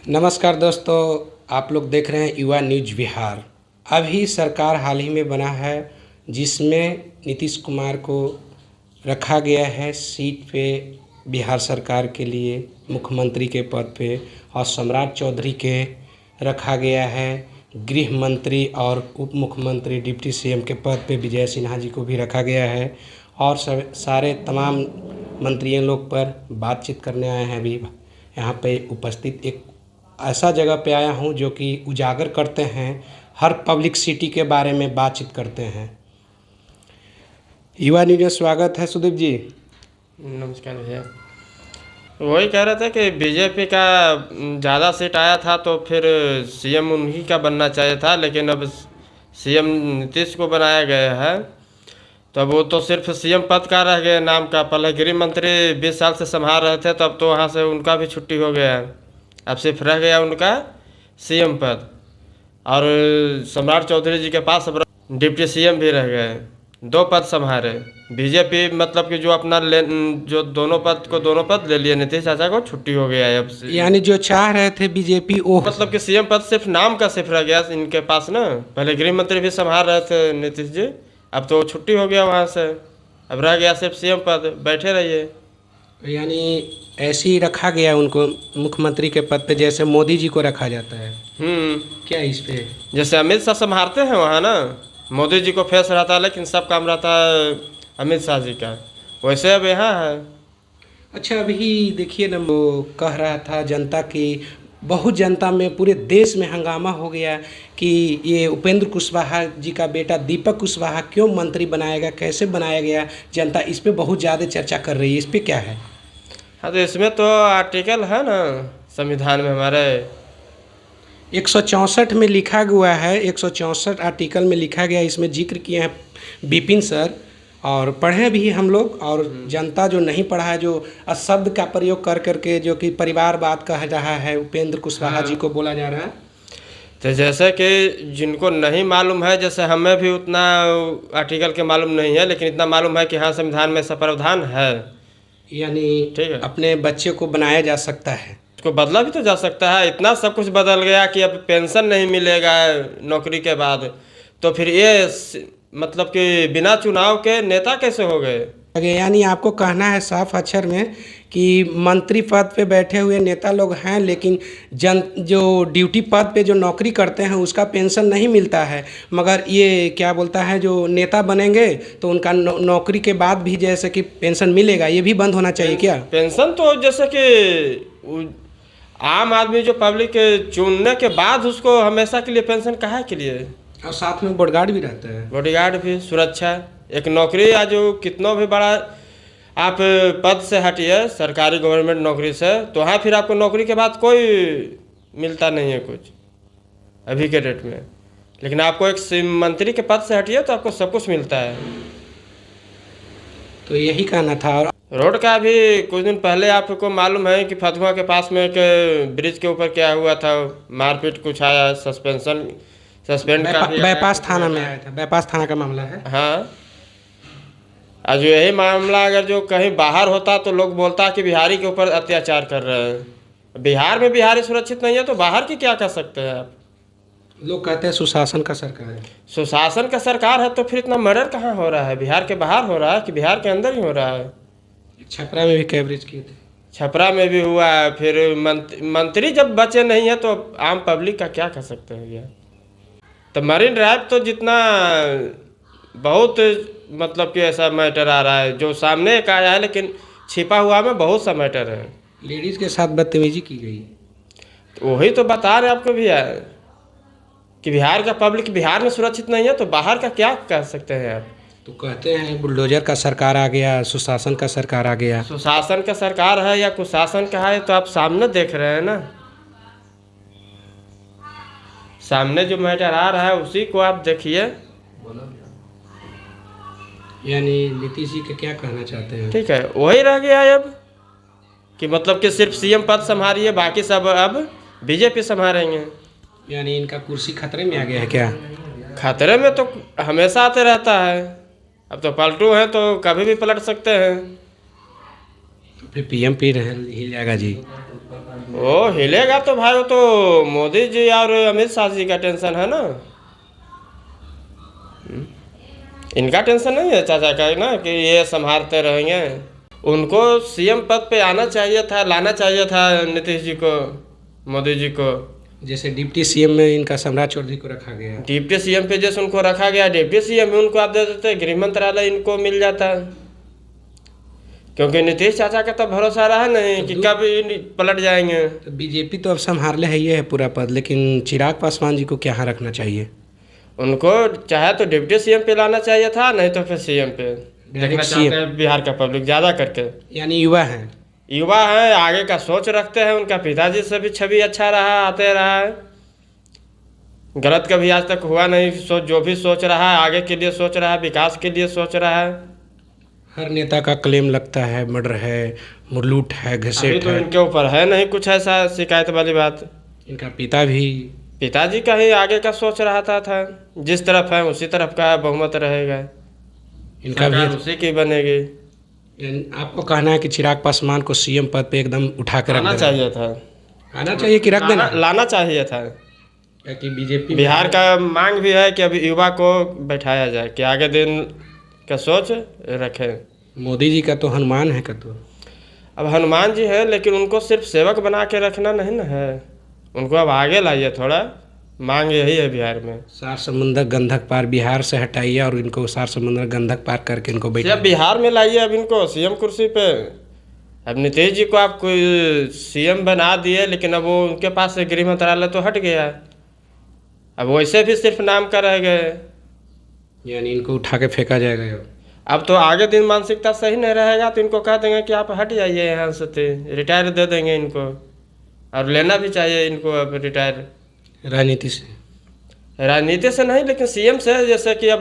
नमस्कार दोस्तों, आप लोग देख रहे हैं युवा न्यूज बिहार। अभी सरकार हाल ही में बना है जिसमें नीतीश कुमार को रखा गया है सीट पे बिहार सरकार के लिए मुख्यमंत्री के पद पे, और सम्राट चौधरी के रखा गया है गृह मंत्री और उप मुख्यमंत्री डिप्टी सीएम के पद पे विजय सिन्हा जी को भी रखा गया है। और सारे तमाम मंत्रियों लोग पर बातचीत करने आए हैं। अभी यहाँ पे उपस्थित एक ऐसा जगह पे आया हूँ जो कि उजागर करते हैं, हर पब्लिक सिटी के बारे में बातचीत करते हैं। युवा न्यूज में स्वागत है सुदीप जी। नमस्कार भैया। वही कह रहे थे कि बीजेपी का ज़्यादा सीट आया था तो फिर सीएम उन्हीं का बनना चाहिए था, लेकिन अब सीएम नीतीश को बनाया गया है तो अब वो तो सिर्फ सीएम पद का रह गया नाम का। पहले गृह मंत्री 20 साल से संभाल रहे थे, तो अब तो वहाँ से उनका भी छुट्टी हो गया है। अब सिर्फ रह गया उनका सीएम पद, और सम्राट चौधरी जी के पास अब डिप्टी सीएम भी रह गए, 2 पद संभाले। बीजेपी मतलब कि जो अपना जो दोनों पद ले लिए, नीतीश चाचा को छुट्टी हो गया है अब से। यानी जो चाह रहे थे बीजेपी वो मतलब कि सीएम पद सिर्फ नाम का सिर्फ रह गया इनके पास ना। पहले गृह मंत्री भी संभाल रहे थे नीतीश जी, अब तो छुट्टी हो गया वहाँ से, अब रह गया सिर्फ सीएम पद। बैठे रहिए। यानी ऐसे ही रखा गया उनको मुख्यमंत्री के पद पे, जैसे मोदी जी को रखा जाता है। क्या इस पे जैसे अमित शाह संभालते हैं वहाँ ना, मोदी जी को फेस रहता है लेकिन सब काम रहता है अमित शाह जी का, वैसे अब यहाँ है। अच्छा, अभी देखिए ना, वो कह रहा था जनता की, बहुत जनता में पूरे देश में हंगामा हो गया कि ये उपेंद्र कुशवाहा जी का बेटा दीपक कुशवाहा क्यों मंत्री बनाएगा, कैसे बनाया गया। जनता इस पे बहुत ज़्यादा चर्चा कर रही है, इस पे क्या है? हाँ, तो इसमें तो आर्टिकल है ना संविधान में हमारे 164 में लिखा हुआ है, 164 आर्टिकल में लिखा गया। इसमें जिक्र किए हैं विपिन सर, और पढ़े भी हम लोग, और जनता जो नहीं पढ़ा है, जो शब्द का प्रयोग कर करके जो कि परिवारवाद कह रहा है, उपेंद्र कुशवाहा जी को बोला जा रहा है। तो जैसे कि जिनको नहीं मालूम है, जैसे हमें भी उतना आर्टिकल के मालूम नहीं है, लेकिन इतना मालूम है कि हाँ संविधान में ऐसा प्रावधान है। यानी ठीक है, अपने बच्चे को बनाया जा सकता है, उसको बदला भी तो जा सकता है। इतना सब कुछ बदल गया कि अब पेंशन नहीं मिलेगा नौकरी के बाद, तो फिर ये मतलब कि बिना चुनाव के नेता कैसे हो गए? यानी आपको कहना है साफ अक्षर में कि मंत्री पद पे बैठे हुए नेता लोग हैं, लेकिन जो ड्यूटी पद पे जो नौकरी करते हैं उसका पेंशन नहीं मिलता है, मगर ये क्या बोलता है जो नेता बनेंगे तो उनका नौकरी के बाद भी जैसे कि पेंशन मिलेगा, ये भी बंद होना चाहिए क्या? पेंशन तो जैसे कि आम आदमी जो पब्लिक चुनने के बाद उसको हमेशा के लिए पेंशन काहे के लिए? और साथ में बॉडीगार्ड भी रहता है। बॉडीगार्ड भी, सुरक्षा, एक नौकरी या जो कितना भी बड़ा आप पद से हटिए सरकारी गवर्नमेंट नौकरी से, तो हाँ फिर आपको नौकरी के बाद कोई मिलता नहीं है कुछ अभी के डेट में। लेकिन आपको एक मंत्री के पद से हटिए तो आपको सब कुछ मिलता है। तो यही कहना था। और रोड का भी कुछ दिन पहले आपको मालूम है कि फतुहा के पास में एक ब्रिज के ऊपर क्या हुआ था, मारपीट कुछ आया, सस्पेंड का बाईपास थाना में आया था, बाईपास थाना का मामला है। हाँ, आज यही मामला अगर जो कहीं बाहर होता तो लोग बोलता कि बिहारी के ऊपर अत्याचार कर रहे हैं। बिहार में बिहारी सुरक्षित नहीं है तो बाहर की क्या कर सकते हैं आप? लोग कहते हैं सुशासन का सरकार है। सुशासन का सरकार है तो फिर इतना मर्डर कहाँ हो रहा है? बिहार के बाहर हो रहा है कि बिहार के अंदर ही हो रहा है? छपरा में भी कैवरेज किए थे, छपरा में भी हुआ है। फिर मंत्री जब बचे नहीं है तो आम पब्लिक का क्या कर सकते हैं भैया? तो मरीन ड्राइव तो जितना बहुत मतलब कि ऐसा मैटर आ रहा है जो सामने एक आया है, लेकिन छिपा हुआ में बहुत सा मैटर है। लेडीज़ के साथ बदतमीजी की गई, तो वही तो बता रहे आपको भैया कि बिहार का पब्लिक बिहार में सुरक्षित नहीं है तो बाहर का क्या कह सकते हैं आप? तो कहते हैं बुलडोजर का सरकार आ गया, सुशासन का सरकार आ गया। सुशासन का सरकार है या कुशासन का है तो आप सामने देख रहे हैं ना, सामने जो मैटर आ रहा है उसी को आप देखिए। यानी नीतीश जी के क्या कहना चाहते हैं? ठीक है, वही रह गया है अब कि मतलब कि सिर्फ सीएम पद संभालिए, बाकी सब अब बीजेपी संभालेंगे। यानी इनका कुर्सी खतरे में आ गया है क्या? खतरे में तो हमेशा आते रहता है, अब तो पलटू है तो कभी भी पलट सकते हैं। तो फिर पीएम ही जाएगा जी। वो हिलेगा तो भाई, वो तो मोदी जी और अमित शाह जी का टेंशन है ना। इनका टेंशन नहीं है चाचा का ना कि ये संभालते रहेंगे। उनको सीएम पद पे आना चाहिए था, लाना चाहिए था नीतीश जी को, मोदी जी को। जैसे डिप्टी सीएम में इनका सम्राट चौधरी को रखा गया। डिप्टी सीएम पे जैसे उनको रखा गया, डिप्टी सीएम में उनको आप दे देते, गृह मंत्रालय इनको मिल जाता। क्योंकि नीतीश चाचा का तो भरोसा रहा नहीं कि कब पलट जाएंगे। तो बीजेपी तो अब संभाले है, ये है पूरा पद, लेकिन चिराग पासवान जी को क्या रखना चाहिए? उनको चाहे तो डिप्टी सीएम पे लाना चाहिए था, नहीं तो फिर सीएम पे। देखना चाहते हैं बिहार का पब्लिक ज़्यादा करके। यानी युवा हैं। युवा हैं, आगे का सोच रखते हैं। उनका पिताजी से भी छवि अच्छा रहा, आते रहा है, गलत कभी आज तक हुआ नहीं। जो भी सोच रहा है आगे के लिए सोच रहा है, विकास के लिए सोच रहा है। हर नेता का क्लेम लगता है, मर्डर है, लूट है, घसीट तो है। इनके ऊपर है नहीं कुछ ऐसा शिकायत वाली बात। इनका पिता भी पिताजी का ही आगे का सोच रहा था। जिस तरफ है उसी तरफ का बहुमत रहेगा, इनका भी उसी की बनेगी। आपको कहना है कि चिराग पासवान को सीएम पद पे एकदम उठा कर आना चाहिए था, आना चाहिए कि रख देना? लाना चाहिए था। कि बीजेपी बिहार का मांग भी है कि अभी युवा को बैठाया जाए, कि आगे दिन का सोच रखे। मोदी जी का तो हनुमान है का तो। अब हनुमान जी है, लेकिन उनको सिर्फ सेवक बना के रखना नहीं ना है, उनको अब आगे लाइए थोड़ा। मांग यही है बिहार में। सार समुंदर गंधक पार बिहार से हटाइए और इनको सार समुंदर गंधक पार करके इनको बैठा बिहार में लाइए अब इनको सीएम कुर्सी पे। अब नीतीश जी को आप कोई सीएम बना दिए, लेकिन अब वो उनके पास से गृह मंत्रालय तो हट गया, अब वैसे भी सिर्फ नाम का रह गए। यानी इनको उठा के फेंका जाएगा। अब तो आगे दिन मानसिकता सही नहीं रहेगा तो इनको कह देंगे कि आप हट जाइए यहाँ से, रिटायर दे देंगे इनको। और लेना भी चाहिए इनको अब रिटायर। राजनीति से नहीं, लेकिन सीएम से, जैसे कि अब